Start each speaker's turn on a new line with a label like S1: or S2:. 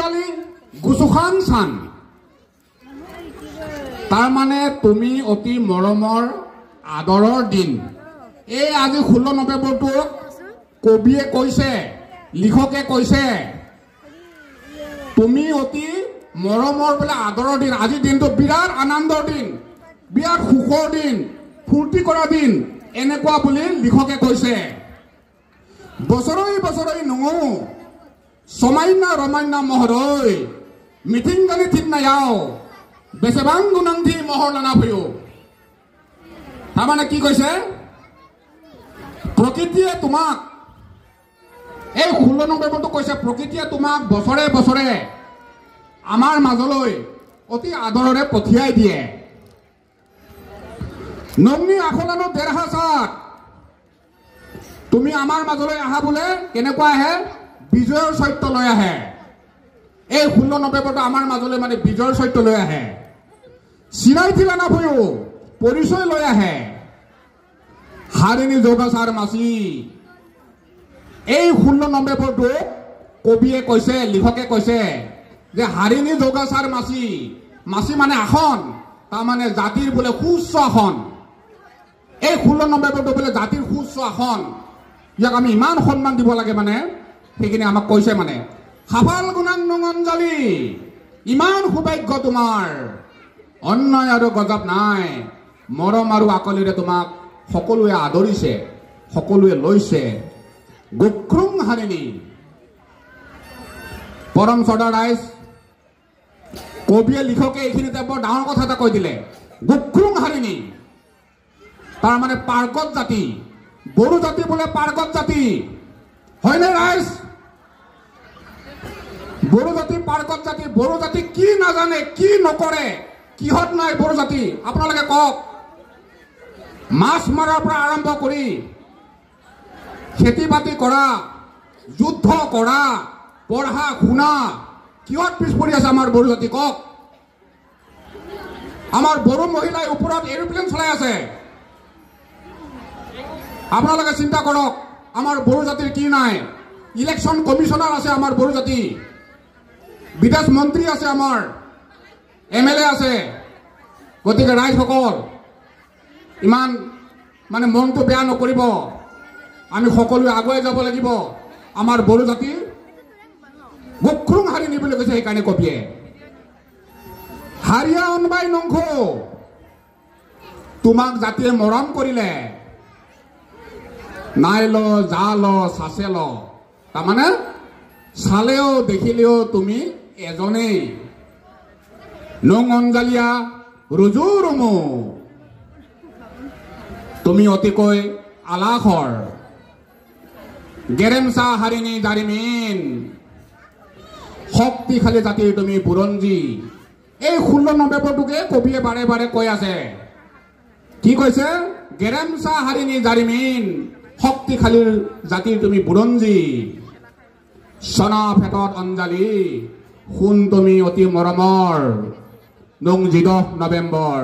S1: অঞ্জলি গুচুখান চান তাৰ মানে তুমি অতি মৰমৰ আদৰৰ দিন এই আজি 16 নৱেম্বৰটো কবিয়ে কৈছে লিখকে কৈছে তুমি অতি মৰমৰ বলে আদৰৰ দিন আজি দিনটো বিৰাট আনন্দৰ দিন বিৰাট সুখৰ দিন ফূৰ্তি কৰা দিন এনেকুৱা বুলি লিখকে কৈছে বছৰই বছৰই নঙো সমাইনা ৰমাইনা মহৰৈ মিটিং গালি ঠিক নাযাও বেছেবাং গুণান্ধি মহৰ লানা ভয়ো তাৰমানে কি কৈছে প্ৰকৃতিয়ে তোমাক এই 16 নৱেম্বৰটো কৈছে প্ৰকৃতিয়ে তোমাক বছৰে বছৰে আমাৰ মাজলৈ অতি আদৰেৰে পঠিয়াই দিয়ে নংনি আখলানো দেৰহাসাত তুমি আমাৰ মাজলৈ আহা বোলে কেনেকুৱা আহে বিজয়ৰ সৈত্য লৈ আহে এই 16 নৱেম্বৰটো আমাৰ মাজলৈ মানে বিজয়ৰ সৈত্য লৈ আহে চিনাই থিলা নাভয়ো পৰিচয় লৈ আহে হাৰিণী যোগাচাৰ মাছি এই 16 নৱেম্বৰটো কবিয়ে কৈছে লিখকে কৈছে যে হাৰিণী যোগাচাৰ মাছি মাছি মানে আসন তাৰ মানে জাতিৰ বোলে সুউচ্চ আসন এই 16 নৱেম্বৰটো বোলে জাতিৰ সুউচ্চ আসন ইয়াক আমি ইমান সন্মান দিব লাগে মানে সেইখিনি আমাক কৈছে মানে হাফাল গুণাং নঙঞ্জলি ইমান সৌভাগ্য তোমাৰ অন্যায় আৰু গজব নাই মৰম আৰু আকলিৰে তোমাক সকলোৱে আদৰিছে সকলোৱে লৈছে গোক্ৰুং হাৰিণী পৰম শ্ৰদ্ধা ৰাইজ কবিয়ে লিখকে এইখিনিতে বৰ ডাঙৰ কথা এটা কৈ দিলে গোক্ৰুং হাৰিণী তাৰ মানে পাৰ্গত জাতি বড়ো জাতি বোলে পাৰ্গত জাতি হয়নে ৰাইজ বড়ো জাতি পাৰ্গত জাতি বড়ো জাতি কি নাজানে কি নকৰে কিহত নাই বড়ো জাতি আপোনালোকে কওক মাছ মাৰাৰ পৰা আৰম্ভ কৰি খেতি বাতি কৰা যুদ্ধ কৰা পঢ়া শুনা কিহত পিছ পৰি আছে আমাৰ বড়ো জাতি কওক আমাৰ বড়ো মহিলাই ওপৰত এৰোপ্লেন চলাই আছে আপোনালোকে চিন্তা কৰক আমাৰ বড়ো জাতিৰ কি নাই ইলেকশ্যন কমিশনাৰ আছে আমাৰ বড়ো জাতি বিদেশ মন্ত্ৰী আছে আমাৰ MLA আছে গতিকে ৰাইজসকল ইমান মানে মনটো বেয়া নকৰিব আমি সকলোৱে আগুৱাই যাব লাগিব আমাৰ বড়ো জাতি গোক্ৰুং হাৰিণী বুলি কৈছে সেইকাৰণে কবিয়ে হাৰিয়া অনবাই নংখ তোমাক জাতিয়ে মৰম কৰিলে নাইল জাল চাচেল তাৰমানে চালেও দেখিলেও তুমি এজনেই নং অঞ্জলিয়া ৰুজু ৰুমু তুমি অতিকৈ আলাসৰ গেৰেমচা হাৰিণী জাৰিমিন শক্তিশালী জাতিৰ তুমি বুৰঞ্জী এই 16 নৱেম্বৰটোকে কবিয়ে বাৰে বাৰে কৈ আছে কি কৈছে গেৰেমচা হাৰিণী জাৰিমিন শক্তিশালী জাতিৰ তুমি বুৰঞ্জী সনা ফেটত অঞ্জলি শুন তুমি অতি মৰমৰ নং 10 নৱেম্বৰ